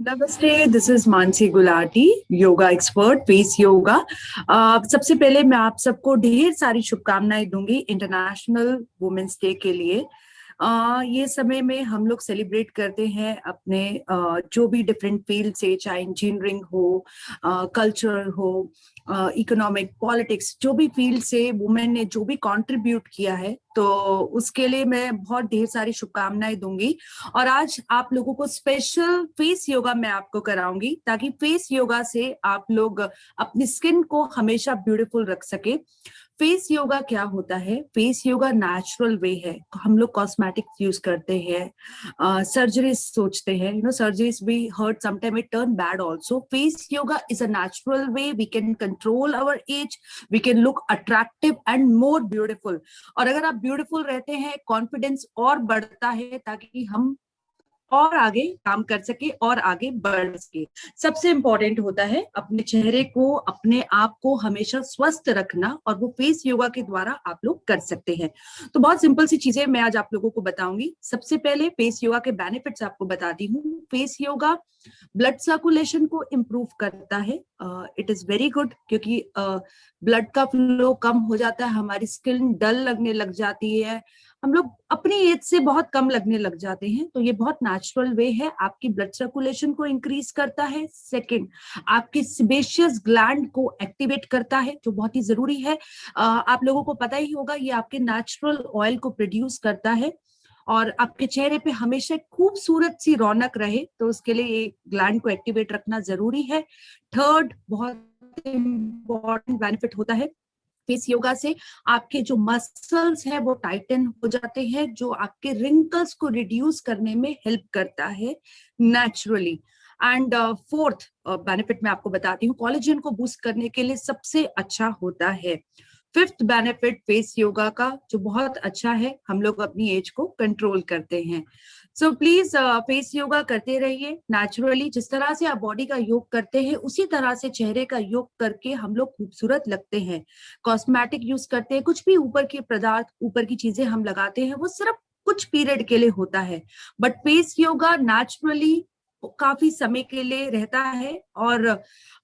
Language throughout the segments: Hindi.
नमस्ते, this is Mansi Gulati, yoga expert, face yoga. सबसे पहले मैं आप सबको ढेर सारी शुभकामनाएं दूंगी इंटरनेशनल वुमेन्स डे के लिए। ये समय में हम लोग सेलिब्रेट करते हैं अपने जो भी डिफरेंट फील्ड से, चाहे इंजीनियरिंग हो, कल्चर हो, इकोनॉमिक, पॉलिटिक्स, जो भी फील्ड से वुमेन ने जो भी कंट्रीब्यूट किया है, तो उसके लिए मैं बहुत ढेर सारी शुभकामनाएं दूंगी। और आज आप लोगों को स्पेशल फेस योगा मैं आपको कराऊंगी, ताकि फेस योगा से आप लोग अपनी स्किन को हमेशा ब्यूटीफुल रख सके। फेस योगा क्या होता है? फेस योगा नेचुरल वे है। हम लोग कॉस्मेटिक्स यूज करते हैं, सर्जरीज सोचते हैं, सर्जरीज भी hurt, sometime it turn bad also. Face yoga is a natural way, we can control our age, we can look attractive and more beautiful. और अगर आप ब्यूटीफुल रहते हैं, कॉन्फिडेंस और बढ़ता है, ताकि हम और आगे काम कर सके और आगे बढ़ सके। सबसे इंपॉर्टेंट होता है अपने चेहरे को, अपने आप को हमेशा स्वस्थ रखना, और वो फेस योगा के द्वारा आप लोग कर सकते हैं। तो बहुत सिंपल सी चीजें मैं आज आप लोगों को बताऊंगी। सबसे पहले फेस योगा के बेनिफिट्स आपको बताती हूँ। फेस योगा ब्लड सर्कुलेशन को इम्प्रूव करता है। इट इज वेरी गुड, क्योंकि ब्लड का फ्लो कम हो जाता है, हमारी स्किन डल लगने लग जाती है, हम लोग अपनी एज से बहुत कम लगने लग जाते हैं। तो ये बहुत नेचुरल वे है, आपकी ब्लड सर्कुलेशन को इंक्रीज करता है। सेकंड, आपके सेबेशियस ग्लैंड को एक्टिवेट करता है, जो बहुत ही जरूरी है। आप लोगों को पता ही होगा, ये आपके नेचुरल ऑयल को प्रोड्यूस करता है, और आपके चेहरे पे हमेशा खूबसूरत सी रौनक रहे, तो उसके लिए ये ग्लैंड को एक्टिवेट रखना जरूरी है। थर्ड, बहुत इंपॉर्टेंट बेनिफिट होता है फेस योगा से, आपके जो मसल्स हैं वो टाइटन हो जाते हैं, जो आपके रिंकल्स को रिड्यूस करने में हेल्प करता है नेचुरली। एंड फोर्थ बेनिफिट मैं आपको बताती हूँ, कोलेजन को बूस्ट करने के लिए सबसे अच्छा होता है। फिफ्थ बेनिफिट फेस योगा का जो बहुत अच्छा है, हम लोग अपनी एज को कंट्रोल करते हैं। सो प्लीज फेस योगा करते रहिए नेचुरली। जिस तरह से आप बॉडी का योग करते हैं, उसी तरह से चेहरे का योग करके हम लोग खूबसूरत लगते हैं। कॉस्मेटिक यूज करते हैं, कुछ भी ऊपर के पदार्थ, ऊपर की चीजें हम लगाते हैं, वो सिर्फ कुछ पीरियड के लिए होता है। बट फेस योगा नेचुरली काफी समय के लिए रहता है, और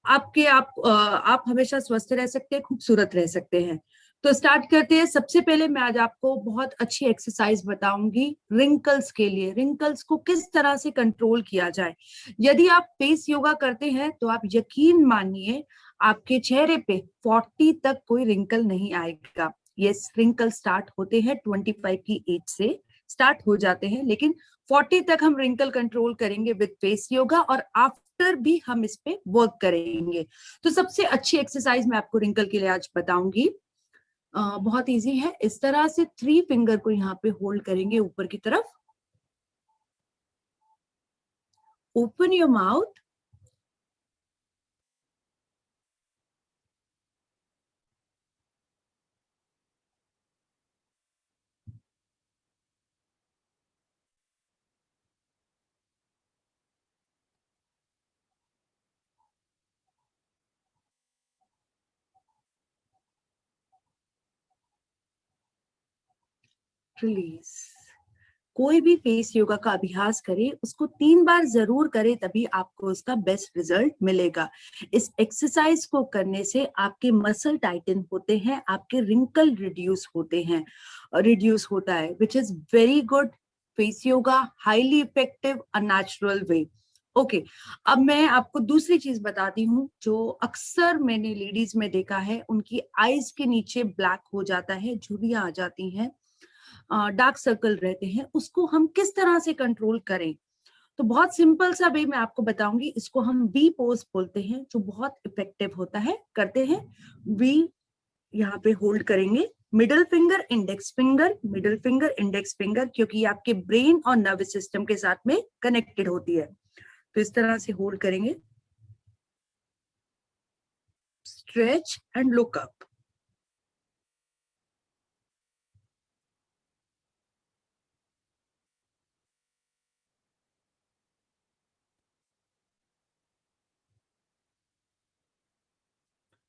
आप हमेशा स्वस्थ रह सकते हैं, खूबसूरत रह सकते हैं। तो स्टार्ट करते हैं। सबसे पहले मैं आज आपको बहुत अच्छी एक्सरसाइज बताऊंगी रिंकल्स के लिए, रिंकल्स को किस तरह से कंट्रोल किया जाए। यदि आप फेस योगा करते हैं, तो आप यकीन मानिए आपके चेहरे पे 40 तक कोई रिंकल नहीं आएगा। ये रिंकल स्टार्ट होते हैं 25 की एज से स्टार्ट हो जाते हैं, लेकिन 40 तक हम रिंकल कंट्रोल करेंगे विद फेस योगा, और आफ्टर भी हम इस पे वर्क करेंगे। तो सबसे अच्छी एक्सरसाइज मैं आपको रिंकल के लिए आज बताऊंगी। बहुत इजी है। इस तरह से 3 फिंगर को यहाँ पे होल्ड करेंगे ऊपर की तरफ। Open your mouth, release. कोई भी फेस योगा का अभ्यास करे, उसको 3 बार जरूर करे, तभी आपको उसका बेस्ट रिजल्ट मिलेगा। इस एक्सरसाइज को करने से आपके मसल टाइटन होते हैं, आपके रिंकल रिड्यूस होता है, which is very good. Face yoga highly effective, a natural way. Okay, अब मैं आपको दूसरी चीज बताती हूँ, जो अक्सर मैंने लेडीज में देखा है, उनकी आईज के नीचे ब्लैक हो जाता है, झुर्रियां आ जाती हैं, डार्क सर्कल रहते हैं, उसको हम किस तरह से कंट्रोल करें। तो बहुत सिंपल सा वे मैं आपको बताऊंगी। इसको हम वी पोज बोलते हैं, जो बहुत इफेक्टिव होता है। करते हैं वी, यहाँ पे होल्ड करेंगे, middle finger index finger, middle finger index finger, क्योंकि ये आपके ब्रेन और नर्वस सिस्टम के साथ में कनेक्टेड होती है। तो इस तरह से होल्ड करेंगे, stretch and look up.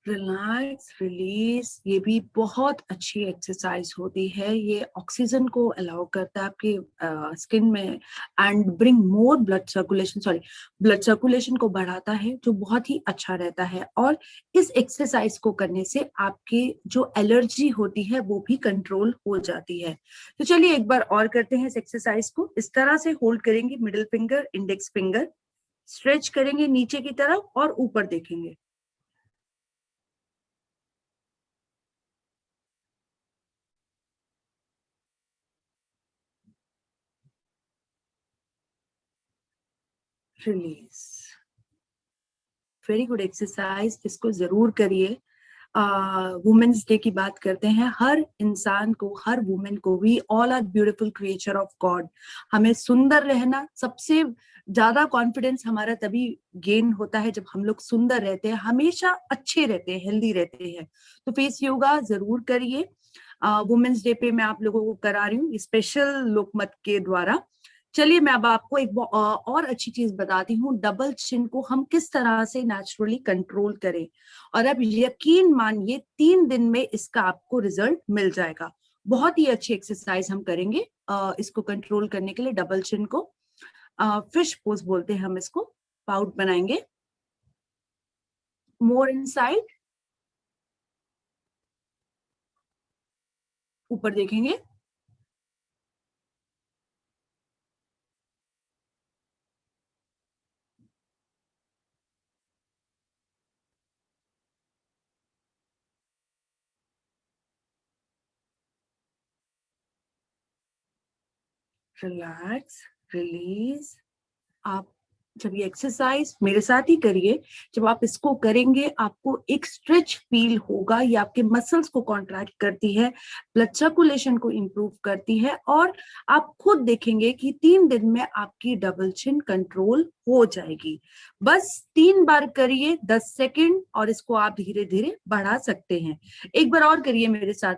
Relax, release, ये भी बहुत अच्छी एक्सरसाइज होती है। ये ऑक्सीजन को अलाउ करता है आपके स्किन में and bring more blood circulation, sorry, blood circulation को बढ़ाता है, जो बहुत ही अच्छा रहता है। और इस एक्सरसाइज को करने से आपकी जो एलर्जी होती है वो भी कंट्रोल हो जाती है। तो चलिए एक बार और करते हैं इस एक्सरसाइज को। इस तरह से होल्ड करेंगे, middle finger, index finger, stretch करेंगे नीचे की तरफ और ऊपर देखेंगे। रिलीज, वेरी गुड एक्सरसाइज, इसको जरूर करिए। वुमेन्स डे की बात करते हैं, हर इंसान को, हर वुमेन को, we all are beautiful creature of God. हमें सुंदर रहना, सबसे ज्यादा कॉन्फिडेंस हमारा तभी गेन होता है जब हम लोग सुंदर रहते हैं, हमेशा अच्छे रहते हैं, हेल्दी रहते हैं। तो फेस योगा जरूर करिए। वुमेन्स डे पे मैं आप लोगों को करा रही हूँ स्पेशल लोकमत के द्वारा। चलिए मैं अब आपको एक और अच्छी चीज बताती हूँ, डबल चिन को हम किस तरह से नेचुरली कंट्रोल करें। और अब यकीन मानिए 3 दिन में इसका आपको रिजल्ट मिल जाएगा। बहुत ही अच्छी एक्सरसाइज हम करेंगे इसको कंट्रोल करने के लिए, डबल चिन को। फिश पोज बोलते हैं हम इसको। पाउट बनाएंगे, मोर इनसाइड, ऊपर देखेंगे, रिलैक्स, रिलीज। आप जब ये एक्सरसाइज मेरे साथ ही करिए, जब आप इसको करेंगे आपको एक स्ट्रेच फील होगा, ये आपके मसल्स को कॉन्ट्रैक्ट करती है, ब्लड सर्कुलेशन को इंप्रूव करती है, और आप खुद देखेंगे कि 3 दिन में आपकी डबल चिन कंट्रोल हो जाएगी। बस 3 बार करिए, 10 सेकेंड, और इसको आप धीरे धीरे बढ़ा सकते हैं। एक बार और करिए मेरे साथ।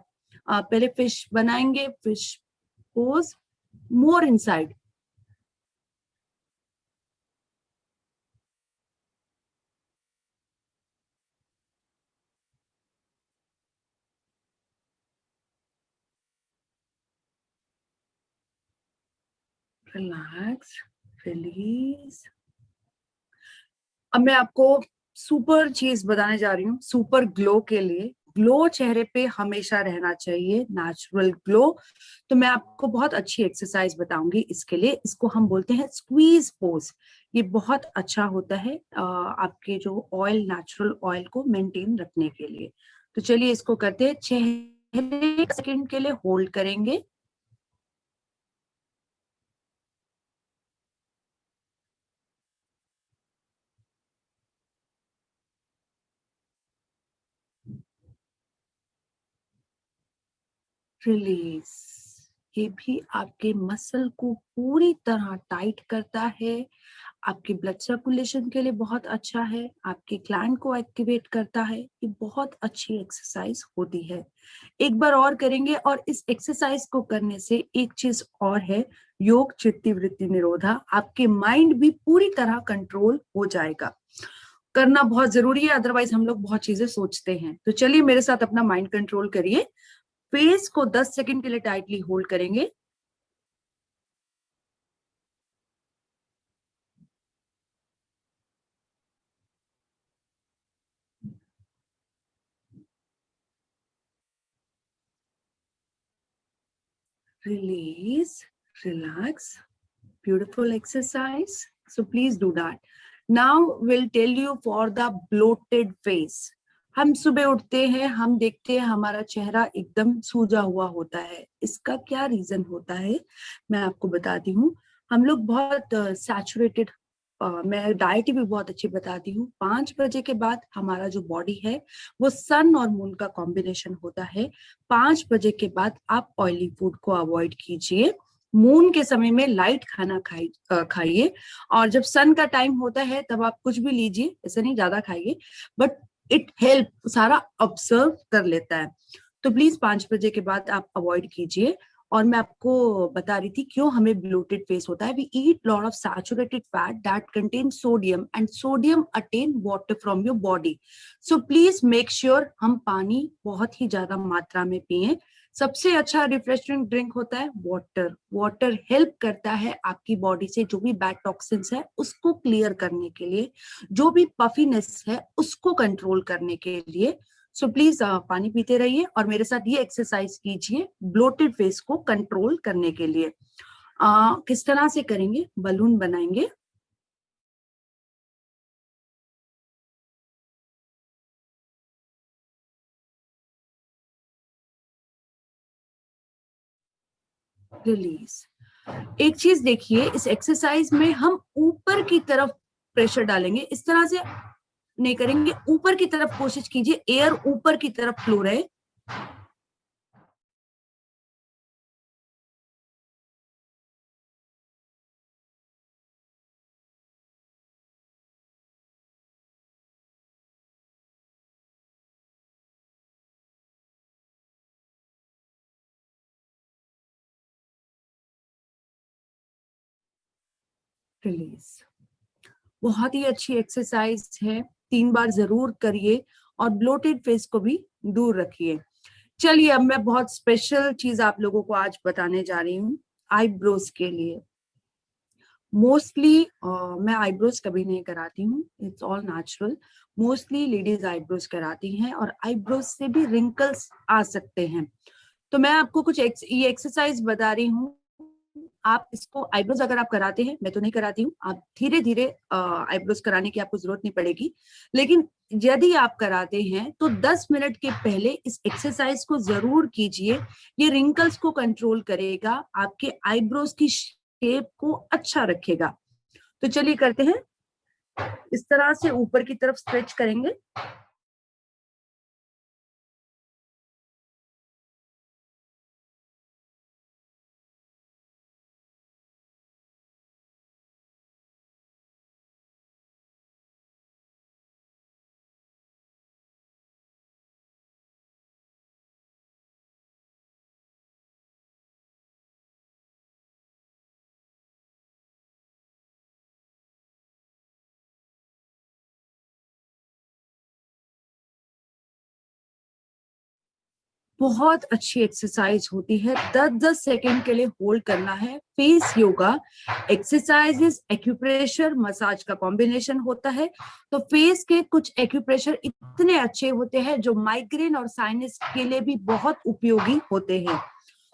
पहले फिश बनाएंगे, फिश पोज, मोर इनसाइड, रिलैक्स, रिलीज। अब मैं आपको सुपर चीज बताने जा रही हूँ, सुपर ग्लो के लिए। ग्लो चेहरे पे हमेशा रहना चाहिए, नेचुरल ग्लो। तो मैं आपको बहुत अच्छी एक्सरसाइज बताऊंगी इसके लिए। इसको हम बोलते हैं स्क्वीज पोज। ये बहुत अच्छा होता है आपके जो ऑयल, नेचुरल ऑयल को मेंटेन रखने के लिए। तो चलिए इसको करते हैं। चेहरे सेकंड के लिए होल्ड करेंगे, रिलीज। ये भी आपके मसल को पूरी तरह टाइट करता है, आपके ब्लड सर्कुलेशन के लिए बहुत अच्छा है, आपके ग्लैंड को एक्टिवेट करता है। ये बहुत अच्छी एक्सरसाइज होती है। एक बार और करेंगे, और इस एक्सरसाइज को करने से एक चीज और है, योग चित्ती वृत्ति निरोधा, आपके माइंड भी पूरी तरह कंट्रोल हो जाएगा। करना बहुत जरूरी है, अदरवाइज हम लोग बहुत चीजें सोचते हैं। तो चलिए मेरे साथ अपना माइंड कंट्रोल करिए। फेस को 10 सेकंड के लिए टाइटली होल्ड करेंगे, release, relax, beautiful exercise, so please do that. Now we'll tell you for the bloated face. हम सुबह उठते हैं, हम देखते हैं हमारा चेहरा एकदम सूजा हुआ होता है। इसका क्या रीजन होता है मैं आपको बताती हूँ। हम लोग बहुत सैचुरेटेड, मैं डाइट भी बहुत अच्छी बताती हूँ। 5 बजे के बाद हमारा जो बॉडी है वो सन और मून का कॉम्बिनेशन होता है। 5 बजे के बाद आप ऑयली फूड को अवॉइड कीजिए, मून के समय में लाइट खाना खाइए। और जब सन का टाइम होता है तब आप कुछ भी लीजिए, ऐसे नहीं ज्यादा खाइए, बट इट हेल्प, सारा ऑब्जर्व कर लेता है। तो प्लीज 5 बजे के बाद आप अवॉइड कीजिए। और मैं आपको बता रही थी क्यों हमें ब्लोटेड फेस होता है। We eat lot of saturated fat that contain sodium and sodium attain water from your body. So please make sure हम पानी बहुत ही ज्यादा मात्रा में पिए। सबसे अच्छा रिफ्रेशिंग ड्रिंक होता है वाटर। वाटर हेल्प करता है आपकी बॉडी से जो भी बैड टॉक्सिन्स है उसको क्लियर करने के लिए, जो भी पफीनेस है उसको कंट्रोल करने के लिए। सो प्लीज पानी पीते रहिए और मेरे साथ ये एक्सरसाइज कीजिए ब्लोटेड फेस को कंट्रोल करने के लिए। किस तरह से करेंगे? बलून बनाएंगे। रिलीज। एक चीज देखिए, इस एक्सरसाइज में हम ऊपर की तरफ प्रेशर डालेंगे, इस तरह से नहीं करेंगे। ऊपर की तरफ कोशिश कीजिए, एयर ऊपर की तरफ फ्लो रहे। रिलीज। बहुत ही अच्छी एक्सरसाइज है, 3 बार जरूर करिए और ब्लोटेड फेस को भी दूर रखिए। चलिए अब मैं बहुत स्पेशल चीज आप लोगों को आज बताने जा रही हूँ आईब्रोज के लिए। मोस्टली मैं आईब्रोज कभी नहीं कराती हूँ, it's all natural. Mostly ladies eyebrows कराती हैं और आईब्रोज से भी रिंकल्स आ सकते हैं। तो मैं आपको कुछ ये एक्सरसाइज बता रही हूँ। आप इसको आईब्रोज अगर आप कराते हैं, मैं तो नहीं कराती हूँ, आप धीरे धीरे आईब्रोज कराने की आपको जरूरत नहीं पड़ेगी। लेकिन यदि आप कराते हैं तो 10 मिनट के पहले इस एक्सरसाइज को जरूर कीजिए। ये रिंकल्स को कंट्रोल करेगा, आपके आईब्रोज की शेप को अच्छा रखेगा। तो चलिए करते हैं। इस तरह से ऊपर की तरफ स्ट्रेच करेंगे। बहुत अच्छी एक्सरसाइज होती है, 10-10 सेकेंड के लिए होल्ड करना है। Face yoga exercises acupressure massage का कॉम्बिनेशन होता है। तो फेस के कुछ एक्यूप्रेशर इतने अच्छे होते हैं जो माइग्रेन और साइनस के लिए भी बहुत उपयोगी होते हैं।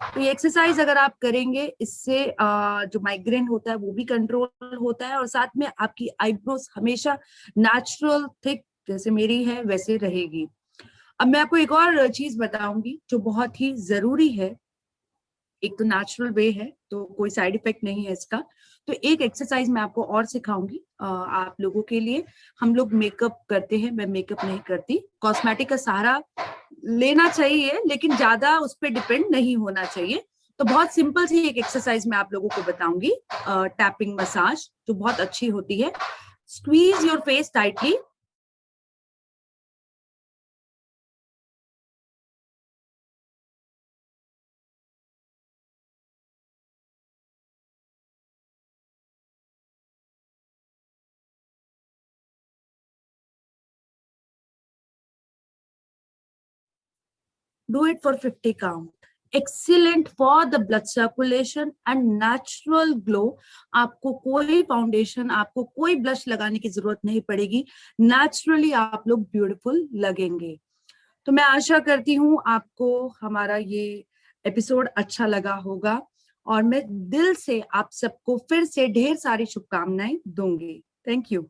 तो ये एक्सरसाइज अगर आप करेंगे, इससे जो माइग्रेन होता है वो भी कंट्रोल होता है और साथ में आपकी आईब्रोज हमेशा नेचुरल थिक जैसे मेरी है वैसे रहेगी। अब मैं आपको एक और चीज बताऊंगी जो बहुत ही जरूरी है। एक तो नेचुरल वे है तो कोई साइड इफेक्ट नहीं है इसका। तो एक एक्सरसाइज मैं आपको और सिखाऊंगी आप लोगों के लिए। हम लोग मेकअप करते हैं, मैं मेकअप नहीं करती। कॉस्मेटिक का सहारा लेना चाहिए लेकिन ज्यादा उस पर डिपेंड नहीं होना चाहिए। तो बहुत सिंपल सी एक एक्सरसाइज मैं आप लोगों को बताऊंगी, टैपिंग मसाज, जो बहुत अच्छी होती है। Squeeze your face tightly. Do it for 50 count. Excellent for the blood circulation and natural glow. आपको कोई फाउंडेशन, आपको कोई ब्लश लगाने की जरूरत नहीं पड़ेगी। नेचुरली आप लोग ब्यूटीफुल लगेंगे। तो मैं आशा करती हूँ आपको हमारा ये एपिसोड अच्छा लगा होगा और मैं दिल से आप सबको फिर से ढेर सारी शुभकामनाएं दूंगी। Thank you.